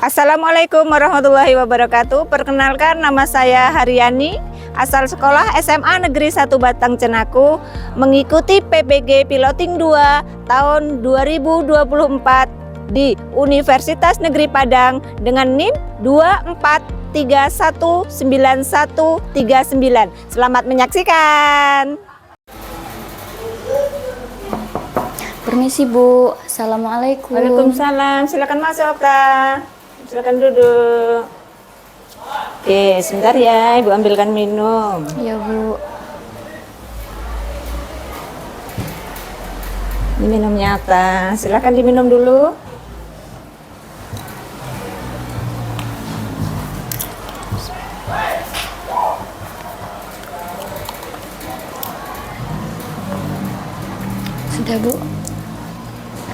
Assalamualaikum warahmatullahi wabarakatuh. Perkenalkan, nama saya Haryani, asal sekolah SMA Negeri 1 Batang Cenaku, mengikuti PBG Piloting 2 tahun 2024 di Universitas Negeri Padang dengan NIM 24319139. Selamat menyaksikan. Permisi Bu, Assalamualaikum. Waalaikumsalam, silakan masuk Okta. Silakan duduk. Oke, sebentar ya, Ibu ambilkan minum. Iya Bu. Ini minumnya apa? Silakan diminum dulu. Sudah Bu.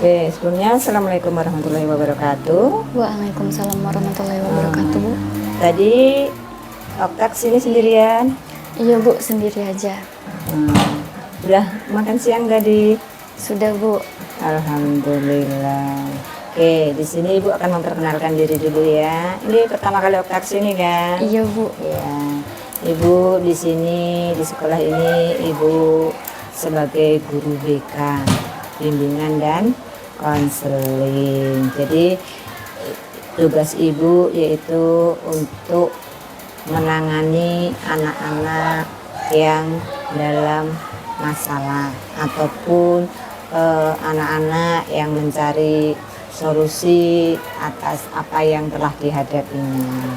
Oke, sebelumnya Assalamualaikum warahmatullahi wabarakatuh. Waalaikumsalam warahmatullahi wabarakatuh Bu. Tadi Okta sini sendirian. Iya Bu, sendiri aja. Udah makan siang gak di? Sudah Bu. Alhamdulillah. Oke, di sini Ibu akan memperkenalkan diri dulu ya. Ini pertama kali Okta sini kan? Iya Bu. Ya, Ibu di sini di sekolah ini Ibu sebagai guru BK, bimbingan dan konseling. Jadi tugas Ibu yaitu untuk menangani anak-anak yang dalam masalah ataupun anak-anak yang mencari solusi atas apa yang telah dihadapinya.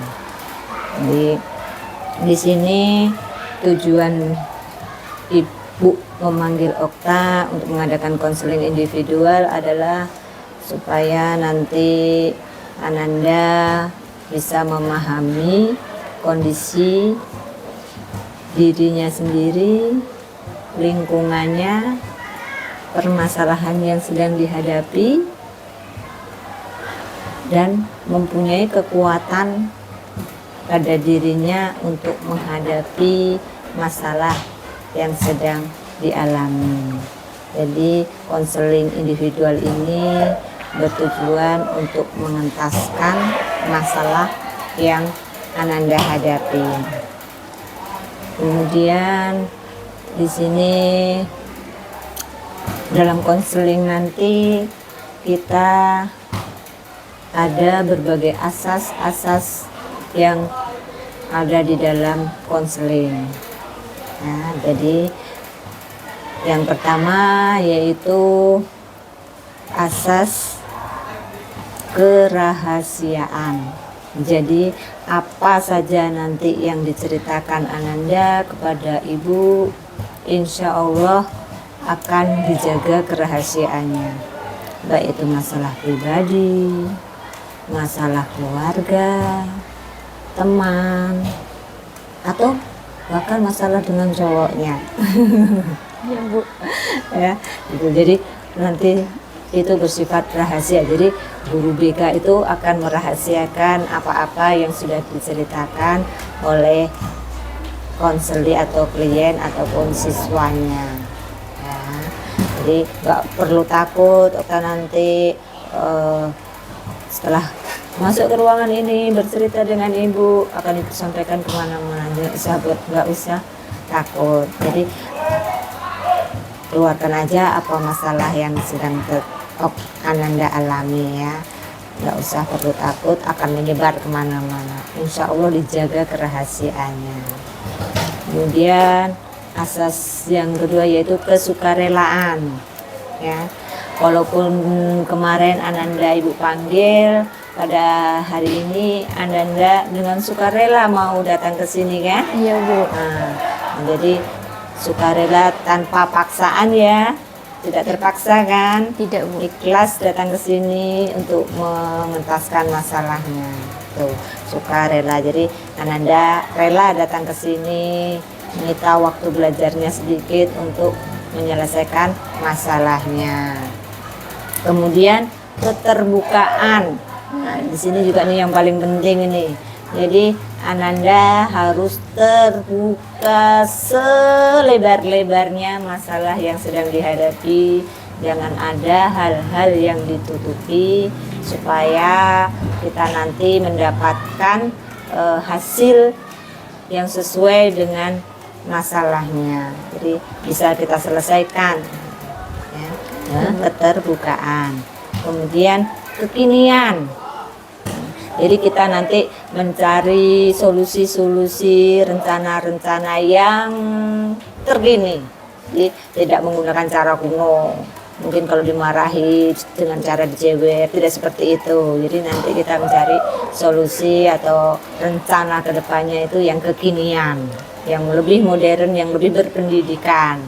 Jadi di sini tujuan Ibu memanggil Okta untuk mengadakan konseling individual adalah supaya nanti Ananda bisa memahami kondisi dirinya sendiri, lingkungannya, permasalahan yang sedang dihadapi, dan mempunyai kekuatan pada dirinya untuk menghadapi masalah yang sedang dialami. Jadi konseling individual ini bertujuan untuk mengentaskan masalah yang Ananda hadapi. Kemudian di sini dalam konseling nanti kita ada berbagai asas-asas yang ada di dalam konseling. Nah, jadi yang pertama yaitu asas kerahasiaan. Jadi apa saja nanti yang diceritakan Ananda kepada Ibu, insya Allah akan dijaga kerahasiaannya. Baik itu masalah pribadi, masalah keluarga, teman, atau bahkan masalah dengan cowoknya. Iya Bu. Ya, gitu. Jadi nanti itu bersifat rahasia. Jadi guru BK itu akan merahasiakan apa-apa yang sudah diceritakan oleh konseli atau klien ataupun siswanya. Ya, jadi nggak perlu takut Okta nanti setelah masuk ke ruangan ini bercerita dengan Ibu akan Ibu sampaikan kemana-mana. Nggak usah takut. Jadi keluarkan aja apa masalah yang sedang Ananda alami ya. Nggak usah perlu takut akan menyebar kemana-mana. Insya Allah dijaga kerahasiaannya. Kemudian asas yang kedua yaitu kesukarelaan ya. Walaupun kemarin Ananda Ibu panggil, pada hari ini Ananda dengan sukarela mau datang ke sini kan? Iya Bu. Nah, jadi sukarela tanpa paksaan ya, tidak terpaksa kan? Tidak Bu. Ikhlas datang ke sini untuk mengentaskan masalahnya. Tuh, sukarela. Jadi Ananda rela datang ke sini, menyita waktu belajarnya sedikit untuk menyelesaikan masalahnya. Kemudian keterbukaan. Nah, di sini juga nih yang paling penting ini. Jadi Ananda harus terbuka selebar-lebarnya masalah yang sedang dihadapi. jangan ada hal-hal yang ditutupi supaya kita nanti mendapatkan hasil yang sesuai dengan masalahnya. Jadi bisa kita selesaikan ya, keterbukaan. Kemudian kekinian. Jadi kita nanti mencari solusi-solusi, rencana-rencana yang terkini. Jadi tidak menggunakan cara kuno. Mungkin kalau dimarahi dengan cara dijewer, tidak seperti itu. Jadi nanti kita mencari solusi atau rencana ke depannya itu yang kekinian, yang lebih modern, yang lebih berpendidikan.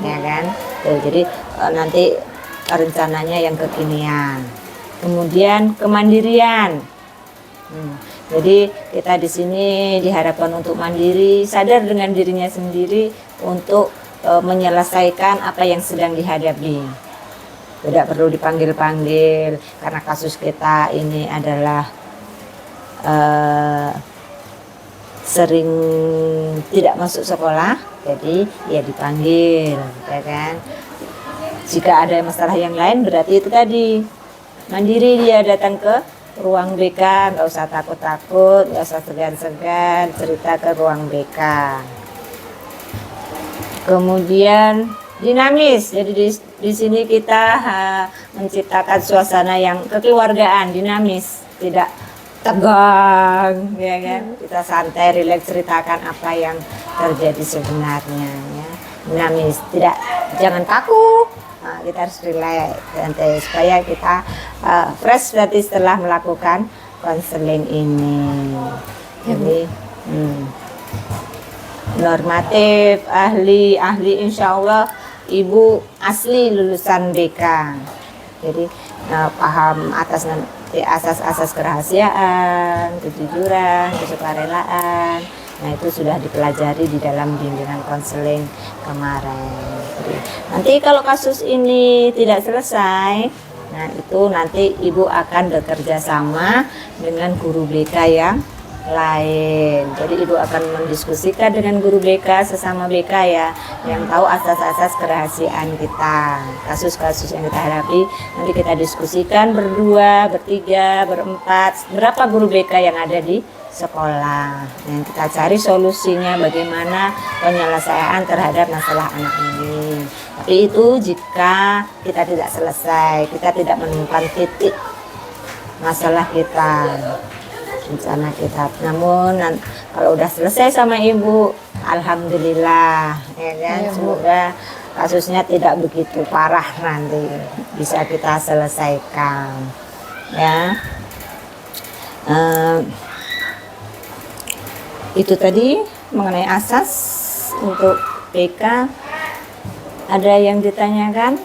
Ya kan? Tuh, jadi nanti rencananya yang kekinian. Kemudian kemandirian. Jadi kita di sini diharapkan untuk mandiri, sadar dengan dirinya sendiri untuk menyelesaikan apa yang sedang dihadapi. Tidak perlu dipanggil-panggil karena kasus kita ini adalah sering tidak masuk sekolah, jadi ya dipanggil, ya kan. Jika ada masalah yang lain berarti itu tadi mandiri, dia datang ke ruang BK, nggak usah takut-takut, nggak usah segan-segan, cerita ke ruang BK. Kemudian dinamis, jadi di sini kita menciptakan suasana yang kekeluargaan, dinamis, tidak tegang, ya kan? Kita santai, rileks, ceritakan apa yang terjadi sebenarnya, ya. Dinamis, jangan kaku. Nah, kita harus relax santai supaya kita fresh berarti setelah melakukan konseling ini. Jadi normatif, ahli insya Allah ibu asli lulusan BK. Jadi paham atas nanti asas-asas kerahasiaan, kejujuran, kesukarelaan. Nah itu sudah dipelajari di dalam bimbingan konseling kemarin. Jadi, nanti kalau kasus ini tidak selesai, nah itu nanti ibu akan bekerja sama dengan guru BK yang lain. Jadi ibu akan mendiskusikan dengan guru BK sesama BK ya, yang tahu asas-asas kerahasiaan kita, kasus-kasus yang kita hadapi. Nanti kita diskusikan berdua, bertiga, berempat, berapa guru BK yang ada di sekolah. Yang kita cari solusinya bagaimana penyelesaian terhadap masalah anak ini. Tapi itu jika kita tidak selesai, kita tidak menemukan titik masalah kita, rencana kita. Namun kalau udah selesai sama ibu, alhamdulillah, ya kan, semoga kasusnya tidak begitu parah nanti, bisa kita selesaikan, ya. Itu tadi mengenai asas untuk PK. Ada yang ditanyakan?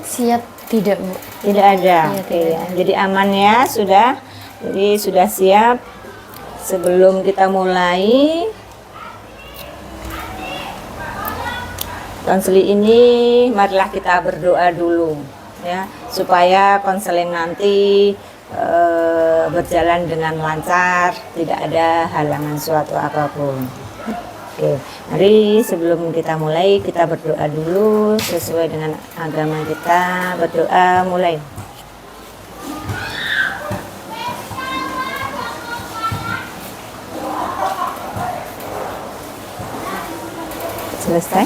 Siap tidak, Bu? Tidak ada. Iya, Oke, tidak ya. Jadi aman ya, sudah. Jadi sudah siap. Sebelum kita mulai konseling ini, marilah kita berdoa dulu ya, supaya konseling nanti berjalan dengan lancar, tidak ada halangan suatu apapun. Oke, mari sebelum kita mulai kita berdoa dulu sesuai dengan agama kita. Berdoa mulai. Selesai.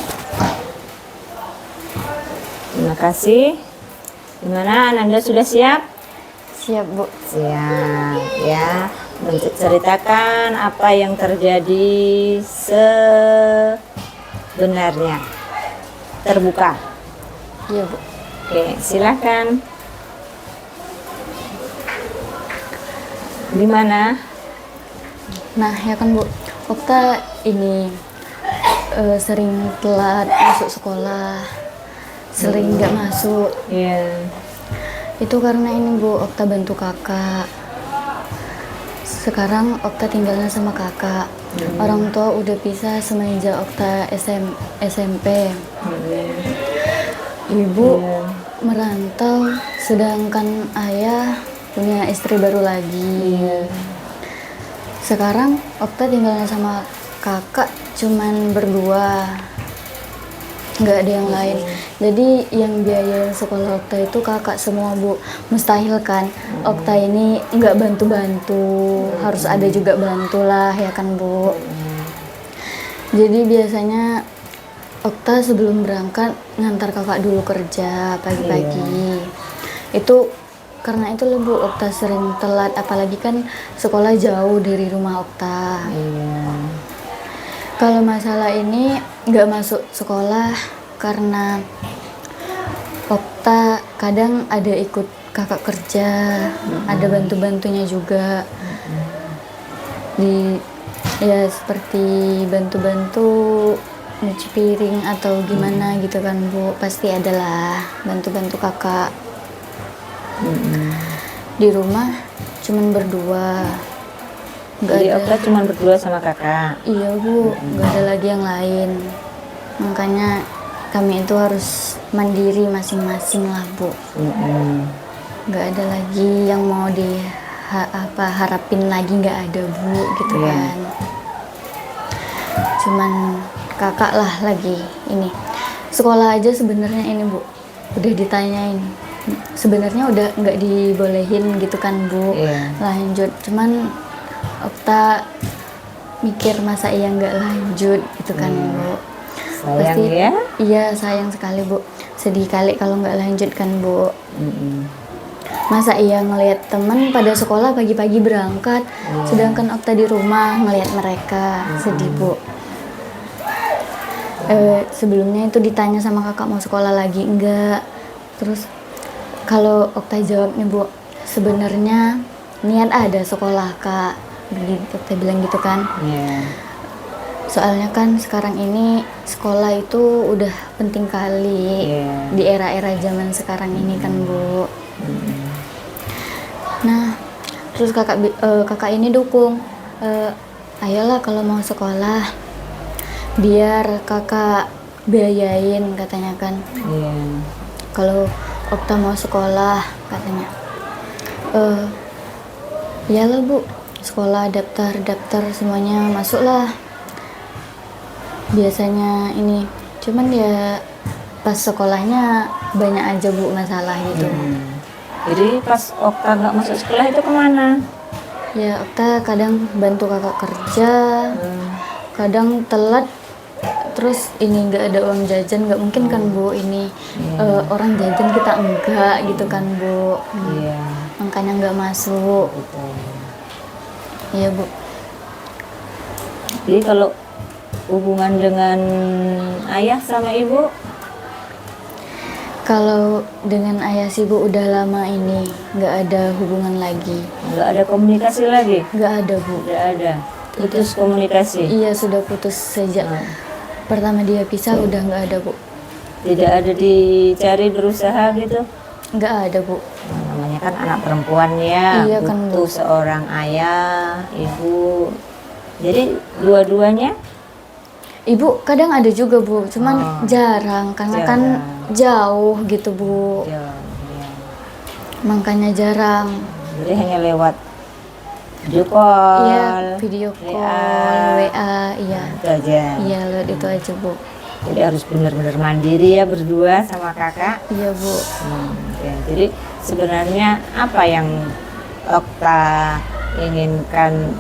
Terima kasih. Gimana, Ananda sudah siap? Siap, Bu. Siap ya, menceritakan apa yang terjadi sebenarnya, terbuka. Iya, Bu. Oke, silakan. Gimana? Nah, ya kan, Bu, Okta ini sering telat masuk sekolah, sering nggak masuk. Iya. Itu karena ini, Bu, Okta bantu kakak. Sekarang Okta tinggalnya sama kakak. Orang tua udah pisah semenjak Okta SMP. Ibu merantau, sedangkan ayah punya istri baru lagi. Sekarang Okta tinggalnya sama kakak cuman berdua. nggak ada yang lain. Jadi yang biaya sekolah Okta itu kakak semua Bu. Mustahil kan Okta ini nggak bantu-bantu, harus ada juga bantulah ya kan Bu. Jadi biasanya Okta sebelum berangkat ngantar kakak dulu kerja pagi-pagi. Itu karena itu loh Bu, Okta sering telat, apalagi kan sekolah jauh dari rumah Okta. Kalau masalah ini nggak masuk sekolah karena Okta kadang ada ikut kakak kerja, ada bantu-bantunya juga. Ya seperti bantu-bantu nyuci piring atau gimana gitu kan Bu, pasti adalah bantu-bantu kakak. Di rumah cuman berdua, nggak Jadi ada. Okta cuma berdua sama kakak. Iya Bu, nggak ada lagi yang lain. Makanya kami itu harus mandiri masing-masing lah Bu. Nggak ada lagi yang mau harapin lagi, nggak ada Bu gitu kan. Cuman kakak lah lagi ini. Sekolah aja sebenarnya ini Bu, udah ditanyain. Sebenarnya udah nggak dibolehin gitu kan Bu, lanjut. Cuman Okta mikir masa iya nggak lanjut gitu kan Bu. Sayang Pasti, ya? Iya sayang sekali Bu, sedih kali kalau nggak lanjut kan Bu. Masa iya ngelihat temen pada sekolah pagi-pagi berangkat, sedangkan Okta di rumah ngelihat mereka, sedih Bu. Sebelumnya itu ditanya sama kakak mau sekolah lagi enggak, terus kalau Okta jawab nih Bu, sebenarnya niat ada sekolah Kak, Okta bilang gitu kan. Soalnya kan sekarang ini sekolah itu udah penting kali di era-era zaman sekarang ini kan Bu. Nah, terus kakak ini dukung, ayolah kalau mau sekolah, biar kakak biayain katanya kan. Kalau Okta mau sekolah katanya, iyalah Bu, sekolah daftar semuanya masuklah. Biasanya ini, cuman ya pas sekolahnya banyak aja Bu masalah gitu. Jadi pas Okta nggak masuk sekolah itu kemana? Ya Okta kadang bantu kakak kerja, kadang telat, terus ini nggak ada uang jajan, nggak mungkin kan Bu ini orang jajan kita enggak gitu kan Bu. Makanya nggak masuk. Iya Bu. Jadi kalau hubungan dengan ayah sama ibu? Kalau dengan ayah sih Bu udah lama ini nggak ada hubungan lagi. Nggak ada komunikasi lagi? Nggak ada Bu. Nggak ada. Putus komunikasi? Iya sudah putus sejak pertama dia pisah, udah nggak ada Bu. Tidak ada dicari berusaha gitu? Nggak ada Bu. Namanya kan anak perempuan ya, Iya kan, Bu. butuh seorang ayah, ibu. Jadi dua-duanya? Ibu kadang ada juga Bu, cuman jarang karena kan jauh gitu Bu. Makanya jarang. Jadi hanya lewat video call. Iya, video call, WA, iya. Itu aja. Iya, lewat itu aja Bu. Jadi harus benar-benar mandiri ya berdua sama kakak. Iya Bu. Ya, jadi sebenarnya apa yang Okta inginkan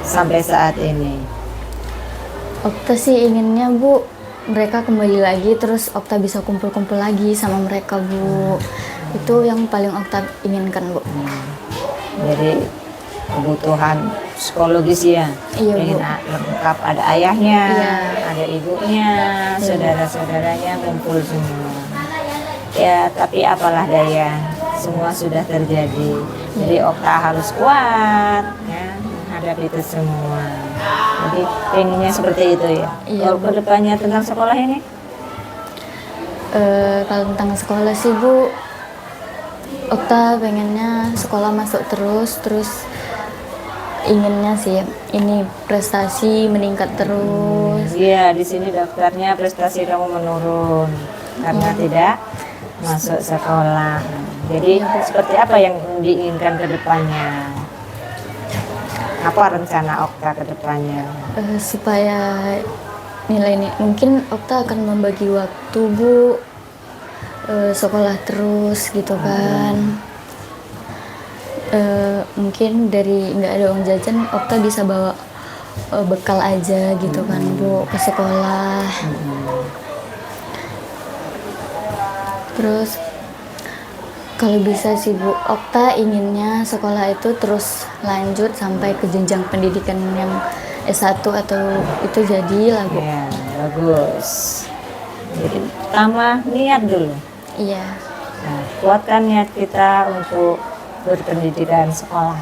sampai saat ini? Okta sih inginnya Bu, mereka kembali lagi, terus Okta bisa kumpul-kumpul lagi sama mereka Bu. Itu yang paling Okta inginkan Bu. Jadi kebutuhan psikologis ya, Iya, Bu. ingin lengkap, ada ayahnya, Iya. ada ibunya, saudara-saudaranya kumpul semua. Ya tapi apalah daya, semua sudah terjadi. Jadi Okta harus kuat ya menghadapi itu semua. Jadi pengennya seperti itu ya. Iya, Kalau Bu. kedepannya tentang sekolah ini? Kalau tentang sekolah sih Bu, Okta pengennya sekolah masuk terus inginnya sih ini prestasi meningkat terus. Iya, di sini daftarnya prestasi kamu menurun karena tidak masuk sekolah. Jadi seperti apa yang diinginkan ke depannya? Apa rencana Okta ke depannya? Supaya nilai nih. Mungkin Okta akan membagi waktu Bu, sekolah terus gitu kan. Mungkin dari nggak ada uang jajan, Okta bisa bawa bekal aja gitu kan Bu ke sekolah. Terus kalau bisa sih Bu, Okta inginnya sekolah itu terus lanjut sampai ke jenjang pendidikan yang S1 atau itu jadilah Bu. Ya, bagus. Jadi pertama niat dulu. Iya. Nah, kuatkan niat kita untuk berpendidikan sekolah.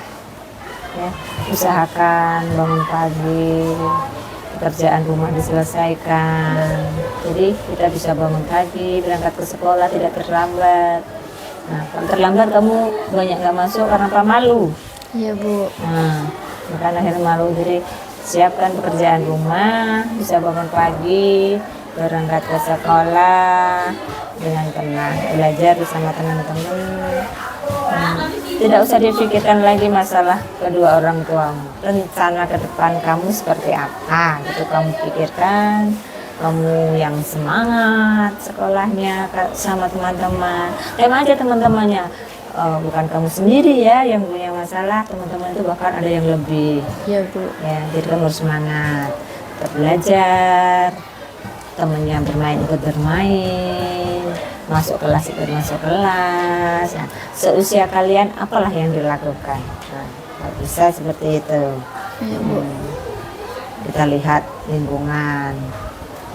Ya, usahakan bangun pagi, pekerjaan rumah diselesaikan. Jadi kita bisa bangun pagi, berangkat ke sekolah tidak terlambat. Nah, kalau terlambat kamu banyak nggak masuk karena apa? Malu. Iya Bu. Nah, maka akhirnya malu. Jadi siapkan pekerjaan rumah, bisa bangun pagi, berangkat ke sekolah dengan tenang, belajar bersama teman-teman. Tidak usah dipikirkan lagi masalah kedua orang tuamu. Rencana ke depan kamu seperti apa, gitu kamu pikirkan. Kamu yang semangat sekolahnya sama teman-teman. Tema aja teman-temannya. Bukan kamu sendiri ya yang punya masalah, teman-teman itu bahkan ada yang lebih. Iya Bu. Ya, jadi kamu harus semangat, tetap belajar, temennya bermain ikut bermain, masuk kelas ikut masuk kelas. Nah, seusia kalian apalah yang dilakukan. Nah, kalau bisa seperti itu. Iya Bu. Kita lihat lingkungan,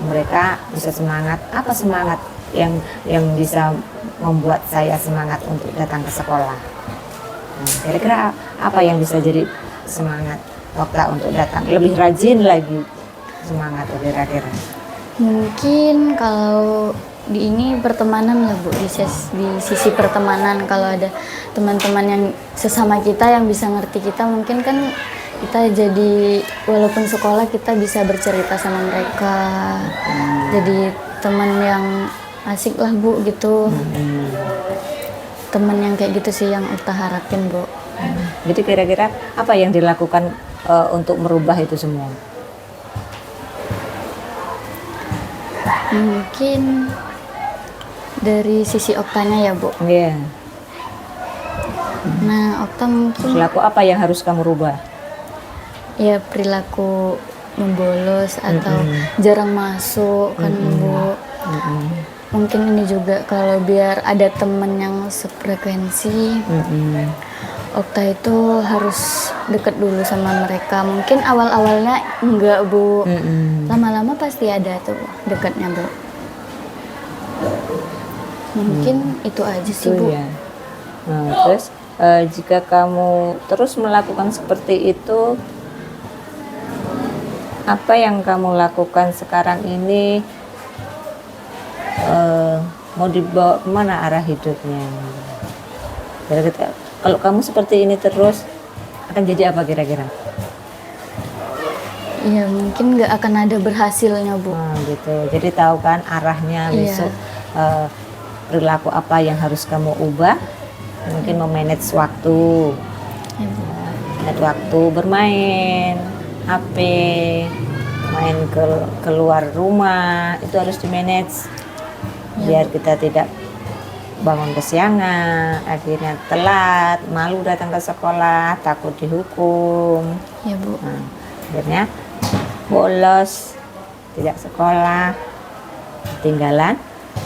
mereka bisa semangat. Apa semangat yang bisa membuat saya semangat untuk datang ke sekolah? Nah, kira-kira apa yang bisa jadi semangat Okta untuk datang lebih rajin lagi, semangat kira-kira? Mungkin kalau di ini pertemanan lah Bu, di sisi pertemanan, kalau ada teman-teman yang sesama kita yang bisa ngerti kita, mungkin kan kita jadi walaupun sekolah kita bisa bercerita sama mereka. Jadi teman yang asik lah Bu gitu. Teman yang kayak gitu sih yang Okta harapin Bu. Jadi kira-kira apa yang dilakukan untuk merubah itu semua? Mungkin dari sisi Oktanya ya Bu. Iya. Nah Okta mungkin Perilaku apa yang harus kamu rubah? ya perilaku membolos atau jarang masuk kan Bu. Mungkin ini juga kalau biar ada temen yang sefrekuensi, Okta itu harus deket dulu sama mereka. Mungkin awal-awalnya enggak Bu, lama-lama pasti ada tuh dekatnya Bu. Mungkin itu aja sih Bu. Ya. Nah, terus jika kamu terus melakukan seperti itu, apa yang kamu lakukan sekarang ini mau dibawa kemana arah hidupnya? Kira-kira kalau kamu seperti ini terus akan jadi apa kira-kira? Iya mungkin nggak akan ada berhasilnya Bu. Nah, gitu. Jadi tahu kan arahnya besok perilaku apa yang harus kamu ubah? Mungkin memanage waktu, manage waktu bermain HP, main keluar rumah itu harus di manage biar kita tidak bangun kesiangan, akhirnya telat, malu datang ke sekolah, takut dihukum. Ya Bu. Nah, akhirnya bolos, tidak sekolah, ketinggalan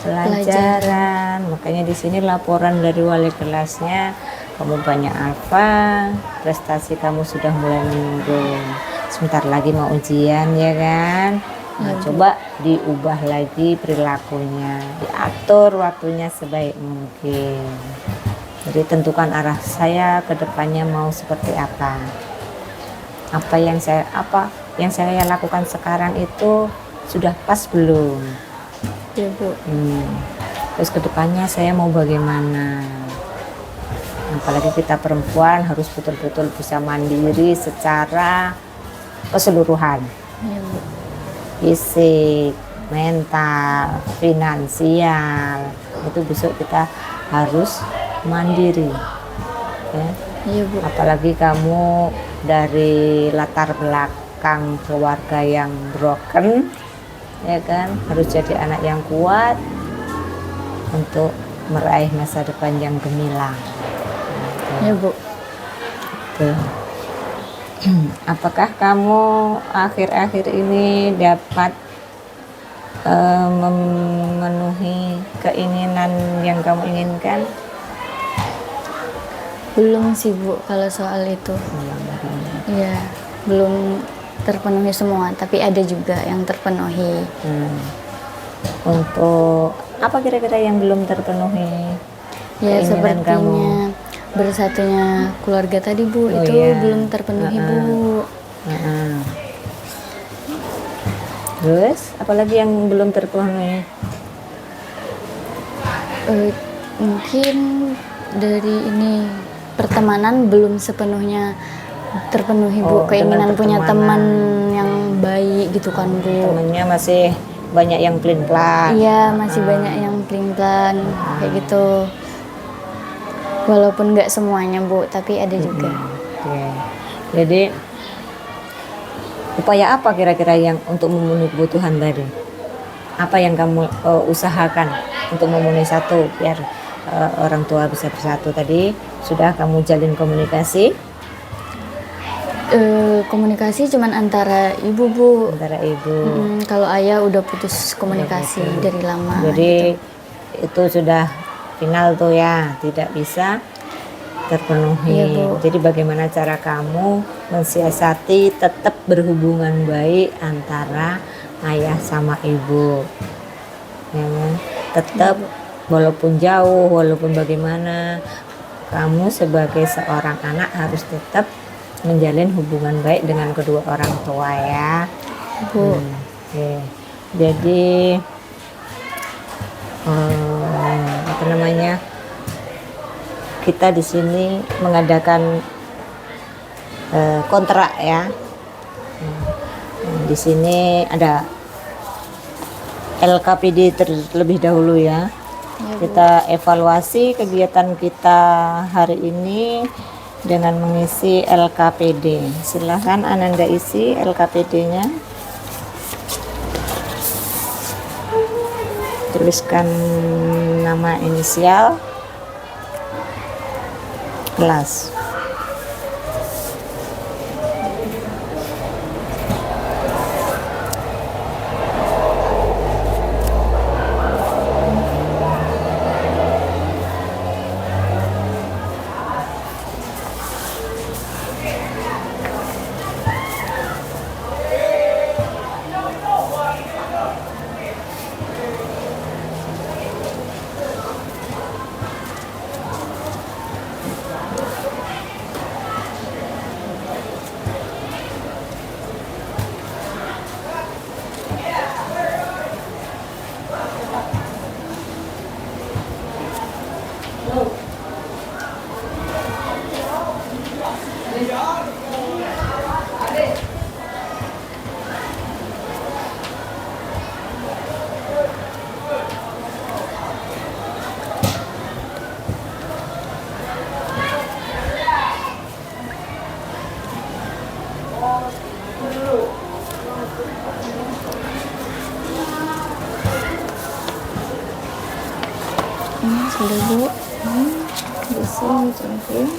pelajaran. Makanya di sini laporan dari wali kelasnya, kamu banyak apa, prestasi kamu sudah mulai menurun. Sebentar lagi mau ujian ya kan. Nah, coba diubah lagi perilakunya, diatur waktunya sebaik mungkin. Jadi tentukan arah saya ke depannya mau seperti apa. Apa yang saya lakukan sekarang itu sudah pas belum? Ya Bu. Terus ke depannya saya mau bagaimana? Apalagi kita perempuan harus betul-betul bisa mandiri secara keseluruhan. Ya Bu. Fisik, mental, finansial, itu besok kita harus mandiri ya. Iya Bu. Apalagi kamu dari latar belakang keluarga yang broken ya kan, harus jadi anak yang kuat untuk meraih masa depan yang gemilang. Ya Bu. Tuh. Apakah kamu akhir-akhir ini dapat memenuhi keinginan yang kamu inginkan? Belum sih Bu kalau soal itu. Iya, belum terpenuhi semua, tapi ada juga yang terpenuhi. Untuk apa kira-kira yang belum terpenuhi? Ya Keinginan sepertinya kamu? bersatunya keluarga tadi Bu, Oh, itu iya. belum terpenuhi Bu. Terus apalagi yang belum terpenuhi? Mungkin dari ini pertemanan belum sepenuhnya terpenuhi Bu. Oh, dengan Keinginan punya pertemanan. teman yang baik gitu kan Bu. Temennya masih banyak yang pelin-pelan. Iya, masih banyak yang pelin-pelan kayak gitu. Walaupun nggak semuanya Bu, tapi ada juga. Oke. Jadi upaya apa kira-kira yang untuk memenuhi kebutuhan tadi? Apa yang kamu usahakan untuk memenuhi satu biar orang tua bisa bersatu? Tadi sudah kamu jalin komunikasi Komunikasi cuman antara ibu Bu. antara ibu. Kalau ayah udah putus komunikasi dari lama. Jadi itu sudah final tuh ya, tidak bisa terpenuhi. Iya, Bu. Jadi bagaimana cara kamu mensiasati tetap berhubungan baik antara ayah sama ibu? Ya kan? Tetap walaupun jauh, walaupun bagaimana, kamu sebagai seorang anak harus tetap menjalin hubungan baik dengan kedua orang tua ya. Bu. Oke. Jadi apa namanya, kita di sini mengadakan kontrak ya. Di sini ada LKPD terlebih dahulu ya. Kita evaluasi kegiatan kita hari ini dengan mengisi LKPD. Silahkan Ananda isi LKPD-nya. Tuliskan nama, inisial, kelas. Ini sudah Bu. Di sini cantik.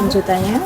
lanjutannya.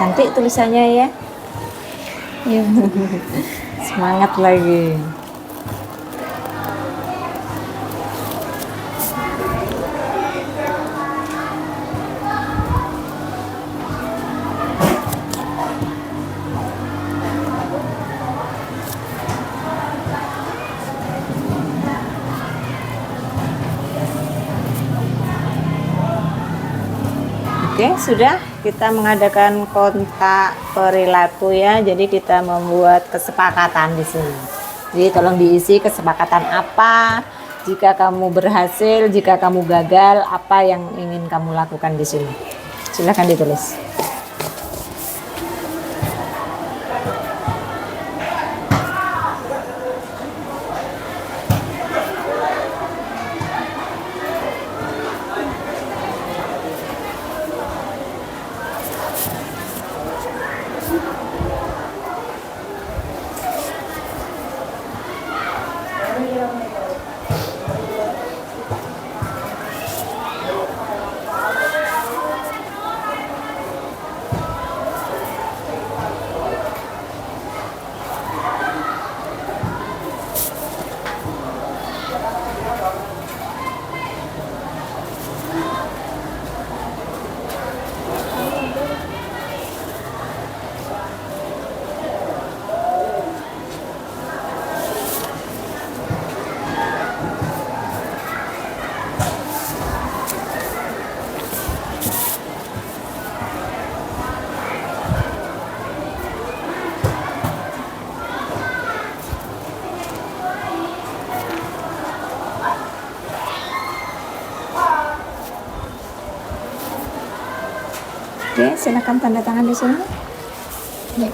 Cantik tulisannya ya. Iya. Semangat lagi. Oke, sudah kita mengadakan kontak perilaku ya. Jadi kita membuat kesepakatan di sini. Jadi tolong diisi kesepakatan apa. Jika kamu berhasil, jika kamu gagal, apa yang ingin kamu lakukan di sini. Silakan ditulis. Oke, silakan tanda tangan di sini. Ya.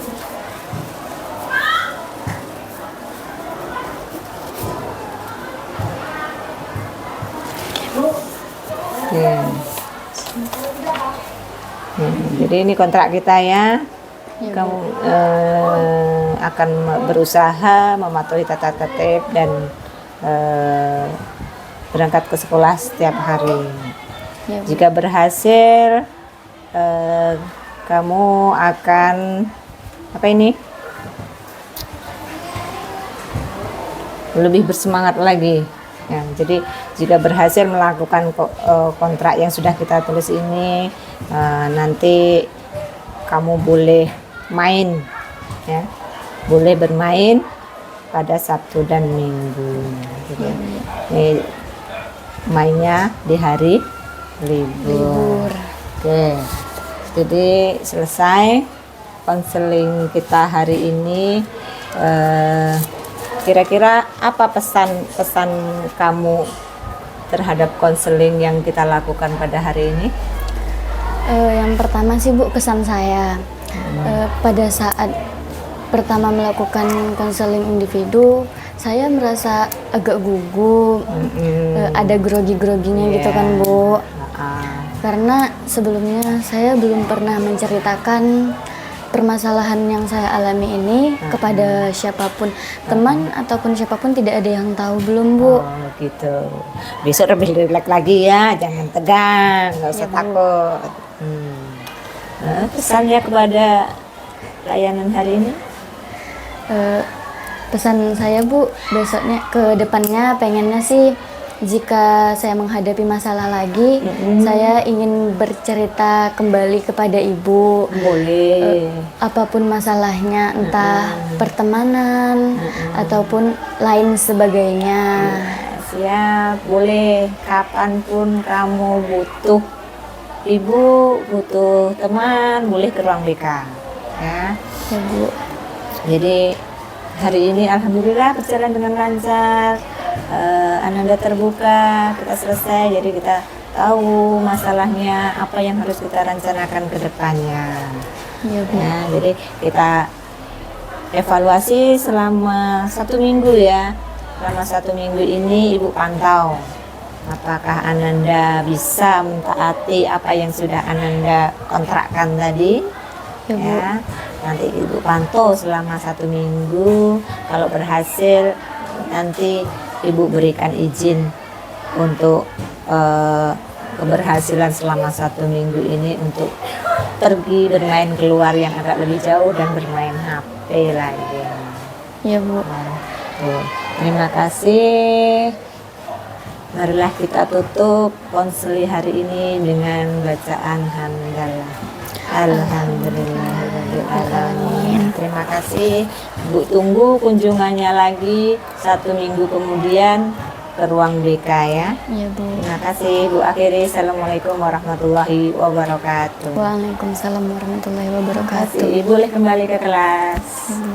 Oke. Jadi ini kontrak kita ya. Ya, Kamu akan berusaha mematuhi tata tertib dan berangkat ke sekolah setiap hari. Ya, Bu. Jika berhasil, kamu akan apa ini? Lebih bersemangat lagi. Ya, jadi jika berhasil melakukan kontrak yang sudah kita tulis ini, nanti kamu boleh main, ya, boleh bermain pada Sabtu dan Minggu. Jadi, ini mainnya di hari libur. Oke, jadi selesai konseling kita hari ini. Kira-kira apa pesan kamu terhadap konseling yang kita lakukan pada hari ini? Yang pertama sih Bu, kesan saya pada saat pertama melakukan konseling individu, saya merasa agak gugup, ada grogi-groginya gitu kan Bu. Karena sebelumnya saya belum pernah menceritakan permasalahan yang saya alami ini kepada siapapun, teman ataupun siapapun, tidak ada yang tahu, belum Bu. Oh gitu. Besok lebih rileks lagi ya, jangan tegang, nggak usah takut. Pesannya kepada layanan hari ini? Pesan saya Bu, besoknya ke depannya pengennya sih jika saya menghadapi masalah lagi, saya ingin bercerita kembali kepada Ibu. Boleh. Apapun masalahnya, entah pertemanan ataupun lain sebagainya. Siap, boleh. Kapanpun kamu butuh ibu, butuh teman, boleh ke ruang BK. Ya. Ya Bu. Jadi hari ini alhamdulillah berjalan dengan lancar. Ananda terbuka, kita selesai. Jadi kita tahu masalahnya, apa yang harus kita rencanakan ke depannya. Ya Bu. Ya, jadi kita evaluasi selama 1 minggu ya. Selama 1 minggu ini Ibu pantau apakah Ananda bisa mentaati apa yang sudah Ananda kontrakkan tadi. Ya, Bu. Ya, nanti Ibu pantau selama 1 minggu. Kalau berhasil, nanti Ibu berikan izin untuk keberhasilan selama 1 minggu ini untuk pergi bermain keluar yang agak lebih jauh dan bermain HP lagi. Ya Bu. Nah, tuh. Terima kasih. Marilah kita tutup konseli hari ini dengan bacaan hamdalah. Alhamdulillahirrahmanirrahim. Terima kasih. Bu tunggu kunjungannya lagi 1 minggu kemudian ke ruang BK ya. Ya Bu. Terima kasih Bu. Akhiri. Assalamualaikum warahmatullahi wabarakatuh. Waalaikumsalam warahmatullahi Terima wabarakatuh. kasih. Boleh kembali ke kelas. Ya, Bu.